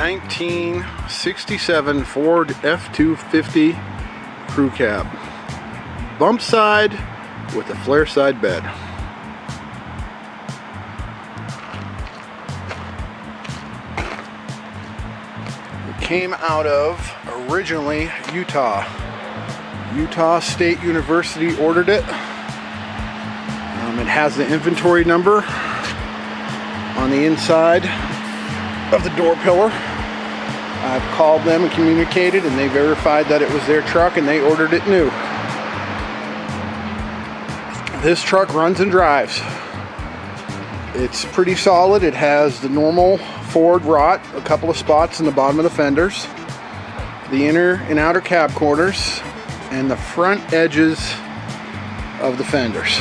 ...1967 Ford F-250 crew cab. Bump side with a flare side bed. It came out of, originally, Utah. Utah State University ordered it. It has the inventory number on the inside of the door pillar. I've called them and communicated, and they verified that it was their truck and they ordered it new. This truck runs and drives. It's pretty solid. It has the normal Ford rot, a couple of spots in the bottom of the fenders, the inner and outer cab corners, and the front edges of the fenders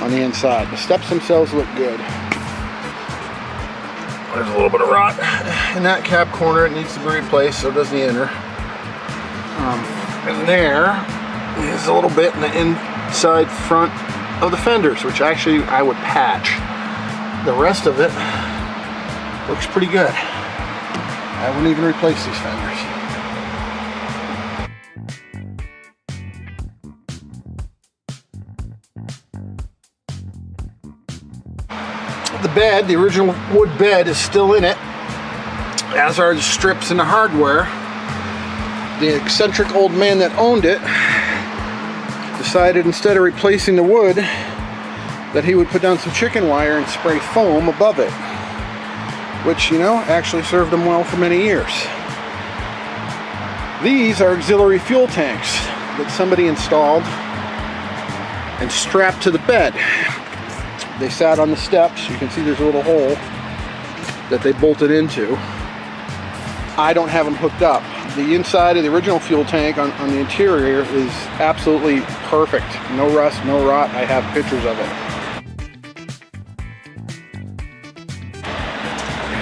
on the inside. The steps themselves look good. There's a little bit of rot in that cab corner. It needs to be replaced, so does the inner. And there is a little bit in the inside front of the fenders, which actually I would patch. The rest of it looks pretty good. I wouldn't even replace these fenders. The bed, the original wood bed, is still in it, as are the strips and the hardware. The eccentric old man that owned it decided, instead of replacing the wood, that he would put down some chicken wire and spray foam above it, which, you know, actually served him well for many years. These are auxiliary fuel tanks that somebody installed and strapped to the bed. They sat on the steps. You can see there's a little hole that they bolted into. I don't have them hooked up. The inside of the original fuel tank on the interior is absolutely perfect. No rust, no rot. I have pictures of it.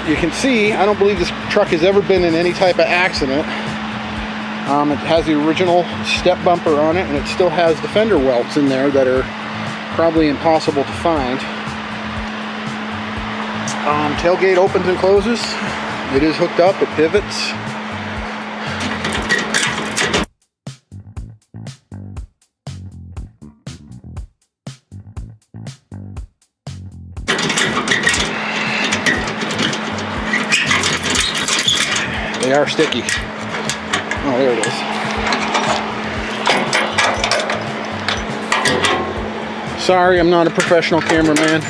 You can see, I don't believe this truck has ever been in any type of accident. It has the original step bumper on it, and it still has the fender welts in there that are probably impossible to find. Tailgate opens and closes. It is hooked up, it pivots. They are sticky. Oh, there it is. Sorry, I'm not a professional cameraman.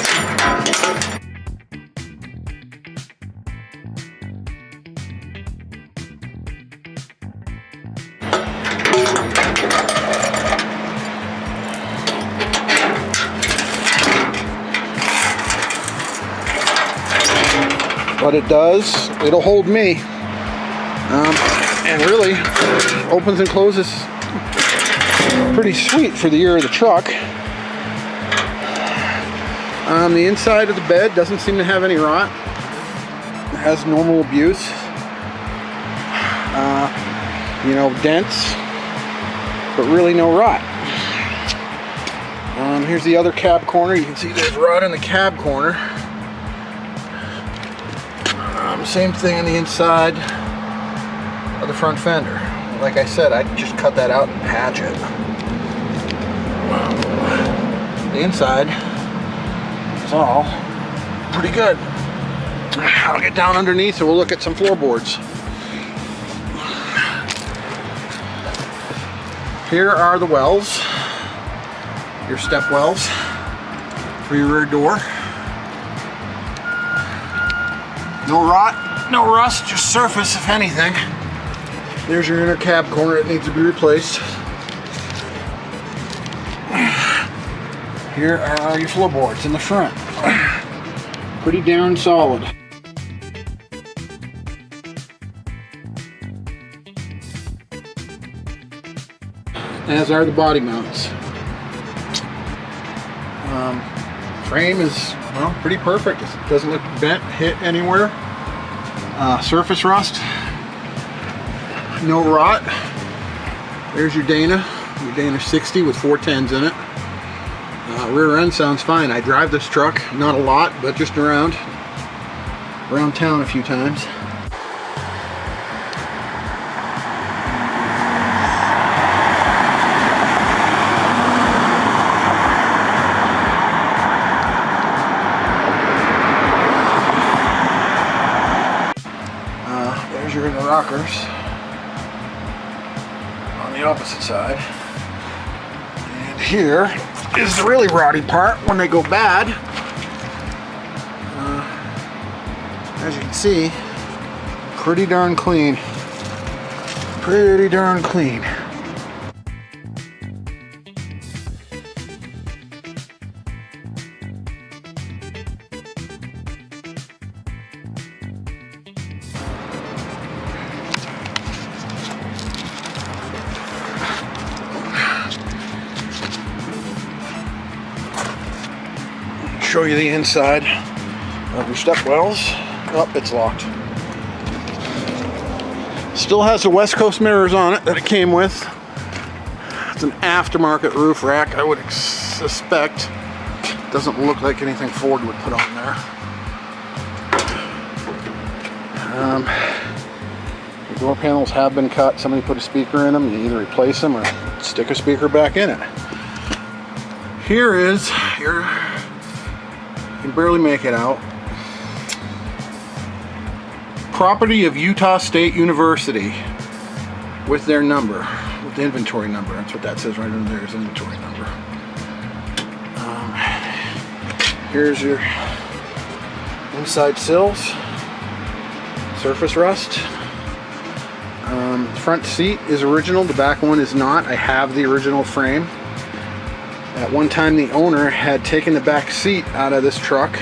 but it does. It'll hold me. And really opens and closes pretty sweet for the year of the truck. The inside of the bed doesn't seem to have any rot. It has normal abuse. You know, dents, but really no rot. Here's the other cab corner. You can see there's rot in the cab corner. Same thing on the inside of the front fender. Like I said, I just cut that out and patch it. The inside is all pretty good. I'll get down underneath and we'll look at some floorboards. Here are the wells, your step wells for your rear door. No rot, no rust, just surface if anything. There's your inner cab corner, it needs to be replaced. Here are your floorboards in the front. Pretty darn solid. As are the body mounts. Frame is, well, pretty perfect. It doesn't look bent, hit anywhere. Surface rust. No rot. There's your Dana 60 with 410s in it. Rear end sounds fine. I drive this truck, not a lot, but just around town a few times. There's your inner rockers on the opposite side. And here is the really rowdy part when they go bad. As you can see, pretty darn clean. Pretty darn clean. Show you the inside of your step wells. Oh, it's locked. Still has the West Coast mirrors on it that it came with. It's an aftermarket roof rack, I would suspect. Doesn't look like anything Ford would put on there. The door panels have been cut. Somebody put a speaker in them. You either replace them or stick a speaker back in it. Here is your, you can barely make it out, property of Utah State University with their number, with the inventory number. That's what that says right under there, is inventory number. Here's your inside sills, surface rust. The front seat is original, the back one is not. I have the original frame. At one time the owner had taken the back seat out of this truck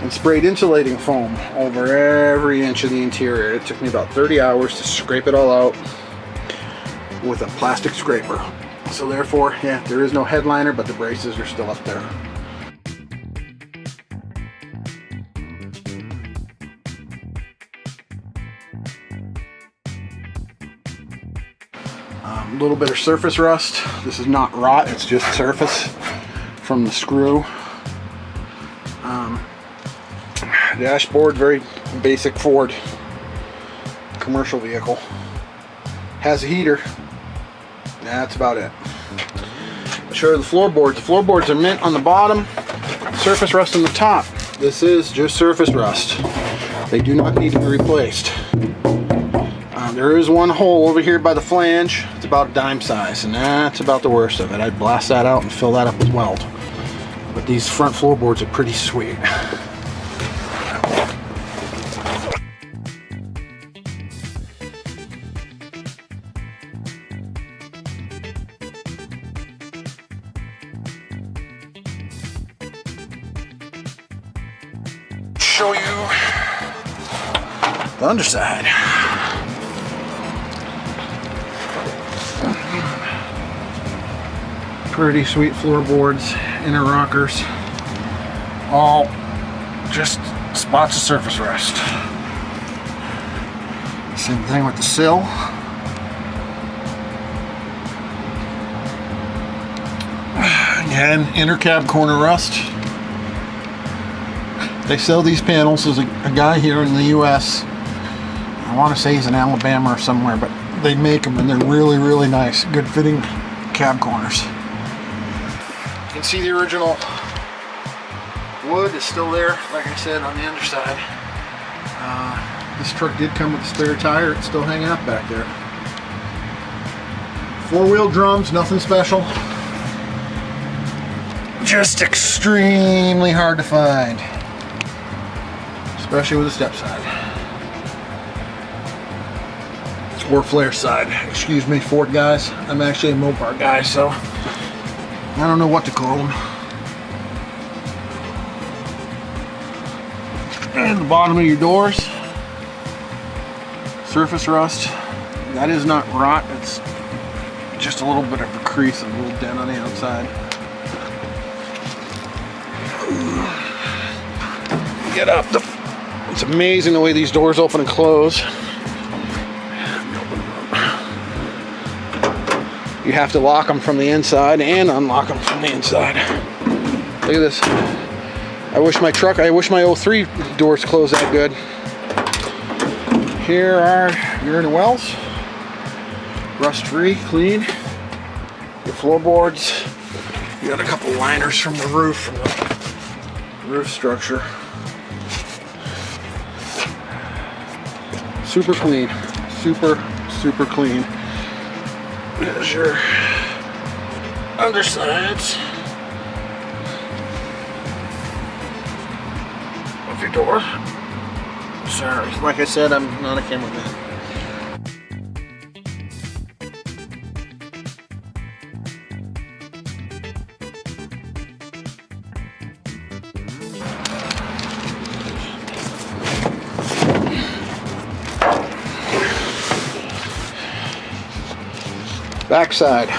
and sprayed insulating foam over every inch of the interior. It took me about 30 hours to scrape it all out with a plastic scraper. So therefore, yeah, there is no headliner, but the braces are still up there. A little bit of surface rust. This is not rot, it's just surface from the screw. Dashboard, very basic Ford commercial vehicle. Has a heater. That's about it. I'll show you the floorboards. The floorboards are mint on the bottom, surface rust on the top. This is just surface rust. They do not need to be replaced. There is one hole over here by the flange. It's about dime size, and that's about the worst of it. I'd blast that out and fill that up with weld. But these front floorboards are pretty sweet. Show you The underside. Pretty sweet floorboards, inner rockers, all just spots of surface rust. Same thing with the sill. Again, inner cab corner rust. They sell these panels. There's a guy here in the US, I want to say he's in Alabama or somewhere, but they make them and they're really, really nice. Good fitting cab corners. You can see the original wood is still there, like I said, on the underside. This truck did come with a spare tire. It's still hanging up back there. 4-wheel drums, nothing special. Just extremely hard to find, especially with a step side. Or Flareside. Excuse me, Ford guys. I'm actually a Mopar guy, so I don't know what to call them. And the bottom of your doors, surface rust. That is not rot, it's just a little bit of a crease, a little dent on the outside. Get up. It's amazing the way these doors open and close. You have to lock them from the inside and unlock them from the inside. Look at this. I wish my 03 doors closed that good. Here are your inner wells. Rust-free, clean. Your floorboards. You got a couple liners from the roof, structure. Super clean. Super clean. There's your undersides of your door. Sorry, like I said, I'm not a cameraman. Backside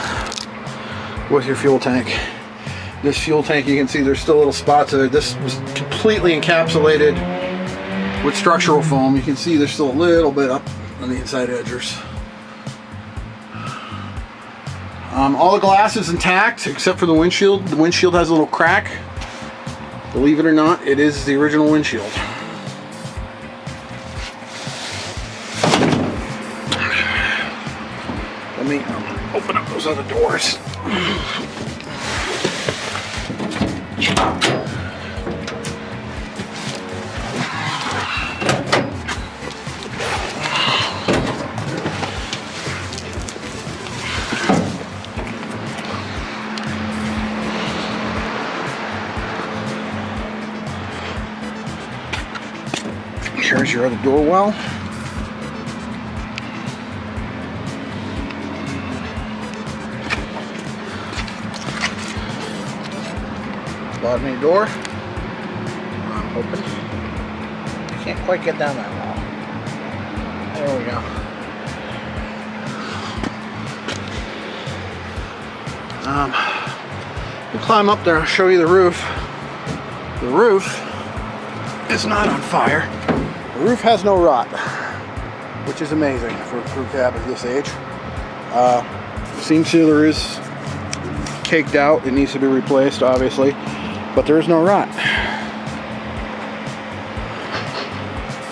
with your fuel tank. This fuel tank, you can see there's still little spots of it. This was completely encapsulated with structural foam. You can see there's still a little bit up on the inside edges. All the glass is intact except for the windshield. The windshield has a little crack. Believe it or not, it is the original windshield. Let me open up those other doors. Here's your other door well. Bottom of your door. I'm hoping. I can't quite get down that wall. There we go. We'll climb up there. I'll show you the roof. The roof is not on fire. The roof has no rot, which is amazing for a crew cab at this age. Seam sealer is caked out. It needs to be replaced, obviously, but there is no rot.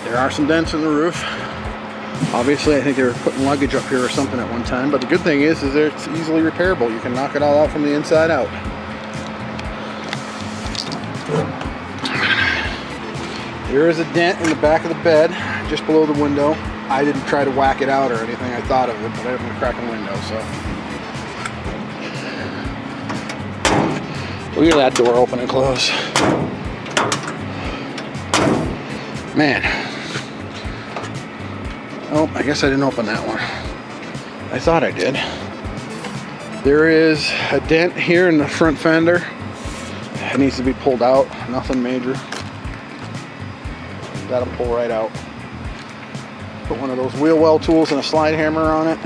There are some dents in the roof. Obviously, I think they were putting luggage up here or something at one time, but the good thing is that it's easily repairable. You can knock it all out from the inside out. There is a dent in the back of the bed, just below the window. I didn't try to whack it out or anything. I thought of it, but I didn't crack the window, so. Look at that door open and close. Man. Oh, I guess I didn't open that one. I thought I did. There is a dent here in the front fender. It needs to be pulled out. Nothing major. That'll pull right out. Put one of those wheel well tools and a slide hammer on it.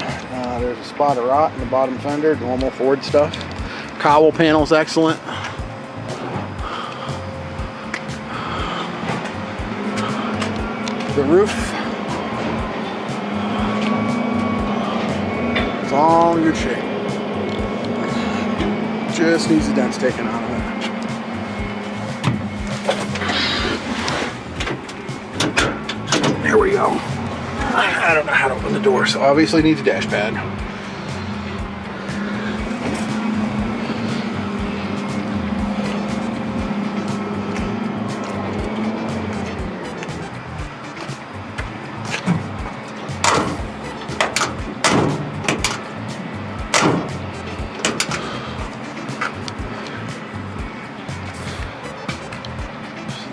There's a spot of rot in the bottom fender, normal Ford stuff. Cowl panel's excellent. The roof, it's all in good shape. Just needs the dents taken out of it. There we go. I don't know how to open the door, so obviously needs a dash pad.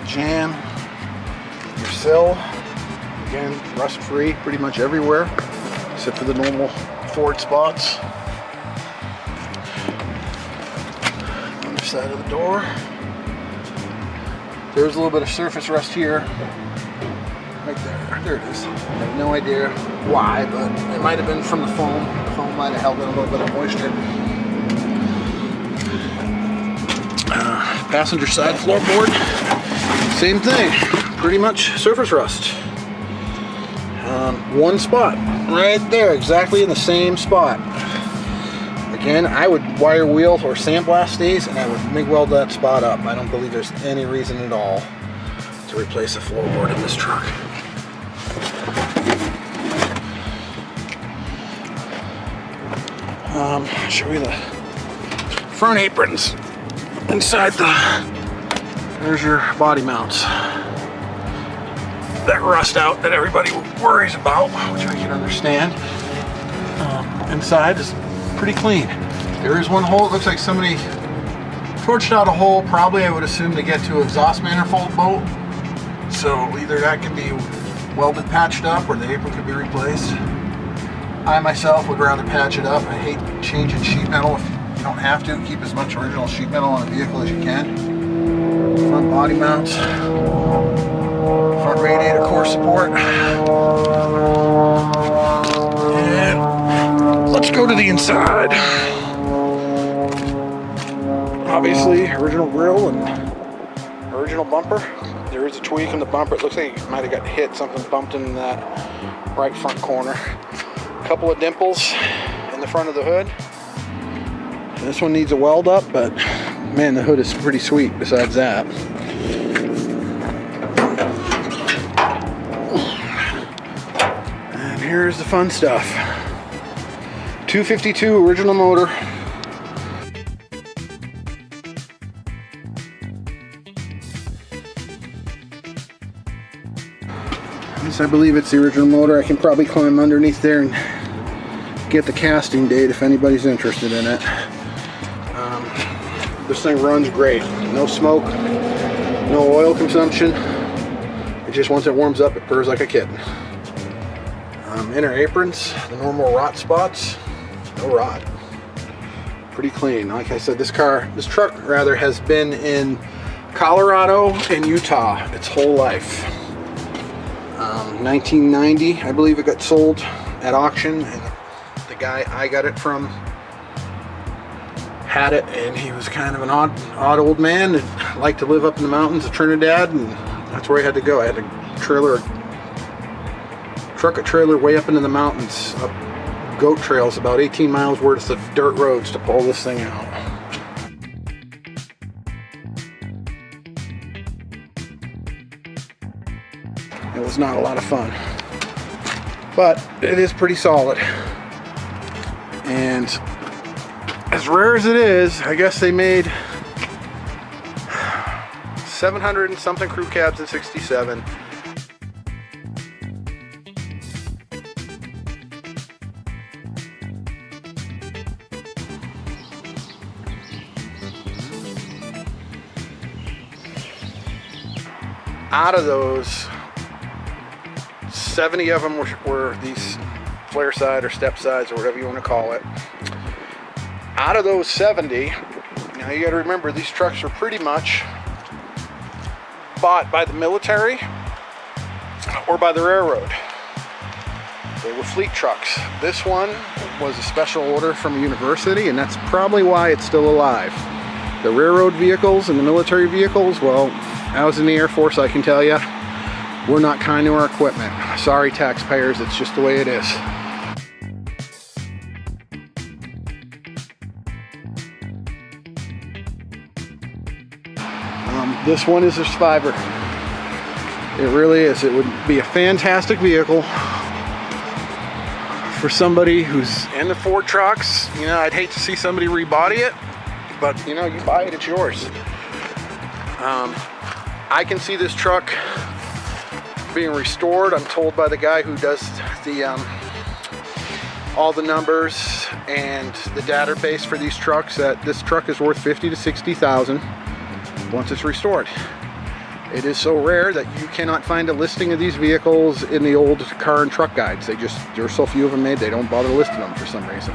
Jam your sill. Again, rust free pretty much everywhere except for the normal Ford spots. Other side of the door. There's a little bit of surface rust here. Right there. There it is. I have no idea why, but it might have been from the foam. The foam might have held in a little bit of moisture. Passenger side floorboard. Same thing, pretty much surface rust. One spot, right there, exactly in the same spot. Again, I would wire wheel or sandblast these and I would MIG weld that spot up. I don't believe there's any reason at all to replace a floorboard in this truck. Show you the front aprons inside there's your body mounts. That rust out that everybody worries about, which I can understand. Inside is pretty clean. There is one hole, it looks like somebody torched out a hole, probably I would assume to get to exhaust manifold bolt. So either that can be welded, patched up, or the apron could be replaced. I myself would rather patch it up. I hate changing sheet metal if you don't have to. Keep as much original sheet metal on a vehicle as you can. Front body mounts. Front radiator core support. And let's go to the inside. Obviously, original grille and original bumper. There is a tweak in the bumper. It looks like it might have got hit. Something bumped in that right front corner. A couple of dimples in the front of the hood. This one needs a weld up, but man, the hood is pretty sweet besides that. And here's the fun stuff. 252 original motor. Yes, I believe it's the original motor. I can probably climb underneath there and get the casting date if anybody's interested in it. This thing runs great. No smoke, no oil consumption. It just, once it warms up, it purrs like a kitten. Inner aprons, the normal rot spots, no rot. Pretty clean. Like I said, this truck has been in Colorado and Utah its whole life. 1990, I believe it got sold at auction, and the guy I got it from had it, and he was kind of an odd old man that liked to live up in the mountains of Trinidad, and that's where I had to go. I had to truck a trailer way up into the mountains, up goat trails, about 18 miles worth of dirt roads to pull this thing out. It was not a lot of fun, but it is pretty solid. And as rare as it is, I guess they made 700 and something crew cabs in '67. Out of those, 70 of them were these Flareside or step sides or whatever you want to call it. Out of those 70, now you got to remember, these trucks are pretty much bought by the military or by the railroad. They were fleet trucks. This one was a special order from a university, and that's probably why it's still alive. The railroad vehicles and the military vehicles, well, I was in the Air Force, I can tell you, we're not kind to our equipment. Sorry, taxpayers, it's just the way it is. This one is a survivor. It really is. It would be a fantastic vehicle for somebody who's into Ford trucks. You know, I'd hate to see somebody rebody it, but you know, you buy it, it's yours. I can see this truck being restored. I'm told by the guy who does the all the numbers and the database for these trucks that this truck is worth $50,000 to $60,000 once it's restored. It is so rare that you cannot find a listing of these vehicles in the old car and truck guides. There's so few of them made, they don't bother listing them for some reason.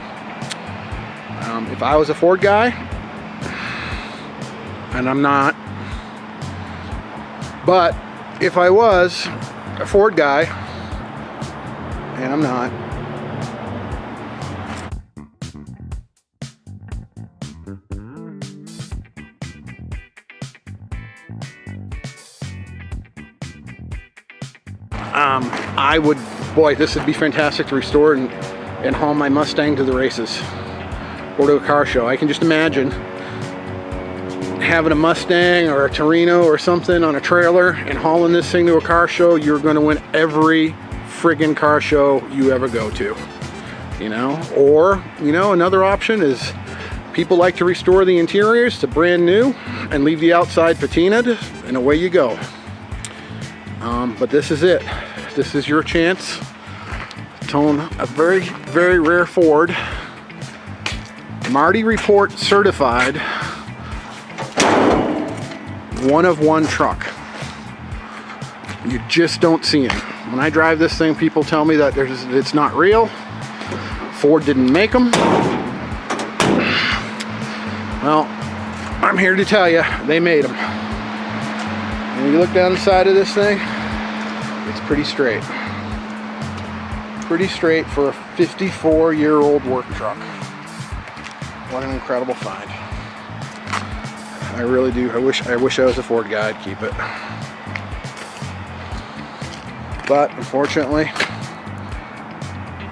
If I was a Ford guy, and I'm not, but if I was a Ford guy, and I'm not, I would, boy, this would be fantastic to restore and haul my Mustang to the races or to a car show. I can just imagine having a Mustang or a Torino or something on a trailer and hauling this thing to a car show. You're going to win every friggin' car show you ever go to, you know. Or, you know, another option is people like to restore the interiors to brand new and leave the outside patinaed, and away you go. But this is it. This is your chance to own a very, very rare Ford, Marti report certified, one of one truck. You just don't see them. When I drive this thing, people tell me that it's not real. Ford didn't make them. Well, I'm here to tell you, they made them. And you look down the side of this thing, it's pretty straight. Pretty straight for a 54-year-old work truck. What an incredible find. I really do. I wish I was a Ford guy. I'd keep it. But unfortunately,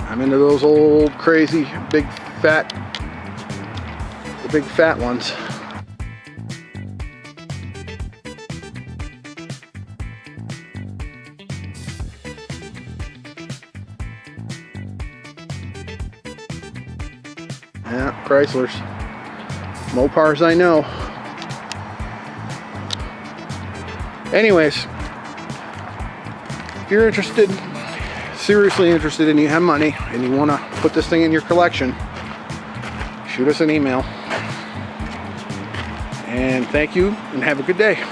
I'm into those old crazy big fat ones. Yeah, Chryslers. Mopars I know. Anyways, if you're interested, seriously interested, and you have money and you want to put this thing in your collection, shoot us an email. And thank you and have a good day.